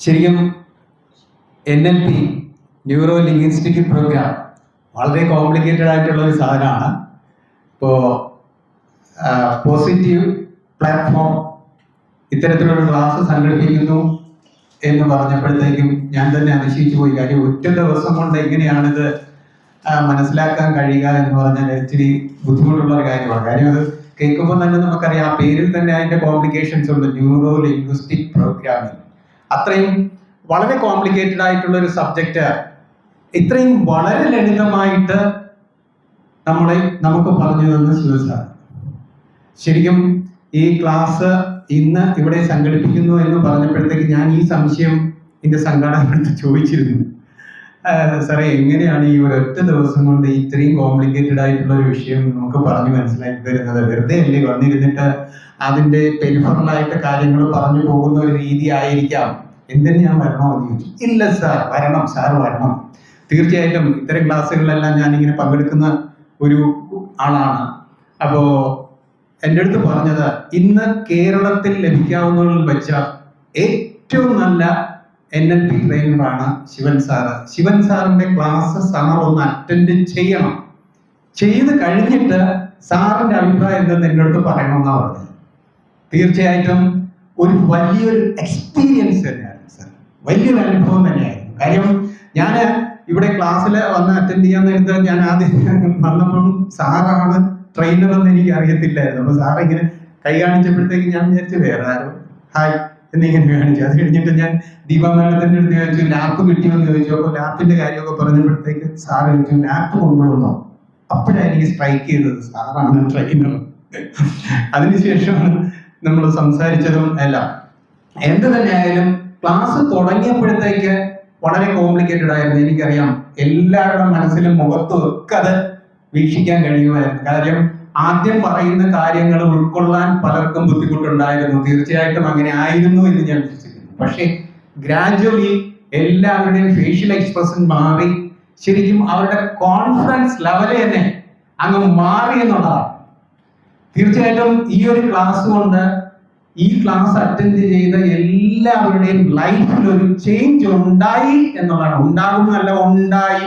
ശരിക്കും NLP neuro linguistic programme വളരെ complicated ആയിട്ടുള്ള ഒരു സാധനമാണ്. ഇപ്പോൾ പോസിറ്റീവ് പ്ലാറ്റ്ഫോം ഇത്തരത്തിലൊരു ക്ലാസ് സംഘടിപ്പിക്കുന്നു എന്ന് പറഞ്ഞപ്പോഴത്തേക്കും ഞാൻ തന്നെ അതിശയിച്ചു പോയി. കാര്യം ഒറ്റ ദിവസം കൊണ്ട് എങ്ങനെയാണിത് മനസ്സിലാക്കാൻ കഴിയുക എന്ന് പറഞ്ഞാൽ ഇച്ചിരി ബുദ്ധിമുട്ടുള്ള ഒരു കാര്യമാണ്. കാര്യം അത് കേൾക്കുമ്പോൾ തന്നെ നമുക്കറിയാം, ആ പേരിൽ തന്നെ അതിന്റെ കോംപ്ലിക്കേഷൻസ് ഉണ്ട്. ന്യൂറോ ലിംഗ്വിസ്റ്റിക് പ്രോഗ്രാമിംഗ് അത്രയും വളരെ കോംപ്ലിക്കേറ്റഡ് ആയിട്ടുള്ള ഒരു സബ്ജക്റ്റ് ഇത്രയും വളരെ ലളിതമായിട്ട് നമുക്ക് പറഞ്ഞു തന്ന സുരസാണ്. ശരിക്കും ഈ ക്ലാസ് ഇന്ന് ഇവിടെ സംഘടിപ്പിക്കുന്നു എന്ന് പറഞ്ഞപ്പോഴത്തേക്ക് ഞാൻ ഈ സംശയം എന്റെ സംഘാടകർക്ക് ചോദിച്ചിരുന്നു. സാറേ, എങ്ങനെയാണ് ഈ ഒരൊറ്റ ദിവസം കൊണ്ട് ഇത്രയും കോംപ്ലിക്കേറ്റഡ് ആയിട്ടുള്ള ഒരു വിഷയം നമുക്ക് പറഞ്ഞു മനസ്സിലാക്കി തരുന്നത്? വെറുതെ അല്ലേ വന്നിരുന്നിട്ട് അതിന്റെ പെരിഫറലായിട്ട് കാര്യങ്ങൾ പറഞ്ഞു പോകുന്ന ഒരു രീതി ആയിരിക്കാം. എന്തിനു ഞാൻ വരണോ എന്ന് ചോദിച്ചു. ഇല്ല സാർ, വരണം, സാർ വരണം. തീർച്ചയായിട്ടും ഇത്തരം ക്ലാസ്സുകളിലെല്ലാം ഞാനിങ്ങനെ പങ്കെടുക്കുന്ന ഒരു ആളാണ്. അപ്പോ എൻ്റെ അടുത്ത് പറഞ്ഞത്, ഇന്ന് കേരളത്തിൽ ലഭിക്കാവുന്നതിൽ വെച്ച ഏറ്റവും നല്ല NLP ട്രെയിനറാണ് ശിവൻ സാറ്. ശിവൻ സാറിന്റെ ക്ലാസ് സാർ ഒന്ന് അറ്റൻഡ് ചെയ്യണം. ചെയ്ത് കഴിഞ്ഞിട്ട് സാറിന്റെ അഭിപ്രായം എന്തെന്ന് എൻ്റെ അടുത്ത് പറയണമെന്നാണ് പറഞ്ഞത്. തീർച്ചയായിട്ടും ഒരു വലിയൊരു എക്സ്പീരിയൻസ് തന്നെയായിരുന്നു സാർ, വലിയൊരു അനുഭവം തന്നെയായിരുന്നു. കാര്യം ഞാൻ ഇവിടെ ക്ലാസ്സിൽ വന്ന് അറ്റൻഡ് ചെയ്യാൻ നേരത്തെ ഞാൻ ആദ്യം വന്നപ്പോഴും സാറാണ് ട്രെയിനർ എന്ന് എനിക്ക് അറിയത്തില്ലായിരുന്നു. അപ്പൊ സാറ് ഇങ്ങനെ കൈ കാണിച്ചപ്പോഴത്തേക്ക് ഞാൻ വിചാരിച്ചു വേറെ ആരോ ഹായ് എന്നിങ്ങനെ കാണിച്ചു. അത് കഴിഞ്ഞിട്ട് ഞാൻ ദീപാ മാഡത്തിന്റെ അടുത്ത് ചോദിച്ചു ലാപ്പ് കിട്ടിയോന്ന് ചോദിച്ചു. അപ്പൊ ലാപ്പിന്റെ കാര്യമൊക്കെ പറഞ്ഞപ്പോഴത്തേക്ക് സാറ് ചോദിച്ചു ലാപ്പ് കൊണ്ടുവന്നോ? അപ്പോഴാണ് എനിക്ക് സ്ട്രൈക്ക് ചെയ്തത്, സാറാണ് ട്രെയിനർ. അതിനുശേഷമാണ് നമ്മൾ സംസാരിച്ചതും എല്ലാം. എന്ത് തന്നെയായാലും ക്ലാസ് തുടങ്ങിയപ്പോഴത്തേക്ക് വളരെ കോംപ്ലിക്കേറ്റഡ് ആയിരുന്നു. എനിക്കറിയാം, എല്ലാവരുടെ മനസ്സിലും മുഖത്തും ഒക്കെ അത് വീക്ഷിക്കാൻ കഴിയുമായിരുന്നു. കാര്യം ആദ്യം പറയുന്ന കാര്യങ്ങൾ ഉൾക്കൊള്ളാൻ പലർക്കും ബുദ്ധിമുട്ടുണ്ടായിരുന്നു. തീർച്ചയായിട്ടും അങ്ങനെ ആയിരുന്നു എന്ന് ഞാൻ വിശ്വസിക്കുന്നു. പക്ഷേ ഗ്രാജുവലി എല്ലാവരുടെയും ഫേഷ്യൽ എക്സ്പ്രഷൻ മാറി, ശരിക്കും അവരുടെ കോൺഫിഡൻസ് ലെവൽ തന്നെ അങ്ങ് മാറി എന്നുള്ളതാണ്. തീർച്ചയായിട്ടും ഈ ഒരു ക്ലാസ് കൊണ്ട്, ഈ ക്ലാസ് അറ്റൻഡ് ചെയ്ത എല്ലാവരുടെയും ലൈഫിൽ ഒരു ചേഞ്ച് ഉണ്ടായി എന്നുള്ളതാണ്. ഉണ്ടാകുന്നല്ല, ഉണ്ടായി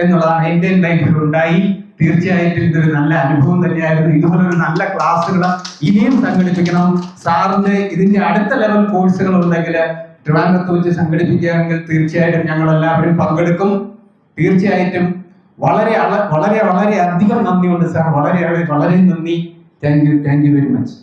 എന്നുള്ളതാണ്. എൻ്റെ ലൈഫിൽ ഉണ്ടായി. തീർച്ചയായിട്ടും ഇതൊരു നല്ല അനുഭവം തന്നെയായിരുന്നു. ഇതുപോലൊരു നല്ല ക്ലാസ്സുകൾ ഇനിയും സംഘടിപ്പിക്കണം. സാറിന് ഇതിന്റെ അടുത്ത ലെവൽ കോഴ്സുകൾ ഉണ്ടെങ്കിൽ ട്രിവാൻഡ്രത്ത് വെച്ച് സംഘടിപ്പിക്കുകയാണെങ്കിൽ തീർച്ചയായിട്ടും ഞങ്ങൾ എല്ലാവരും പങ്കെടുക്കും. തീർച്ചയായിട്ടും വളരെ വളരെ വളരെ അധികം നന്ദിയുണ്ട് സാർ. വളരെ വളരെ നന്ദി. Thank you very much.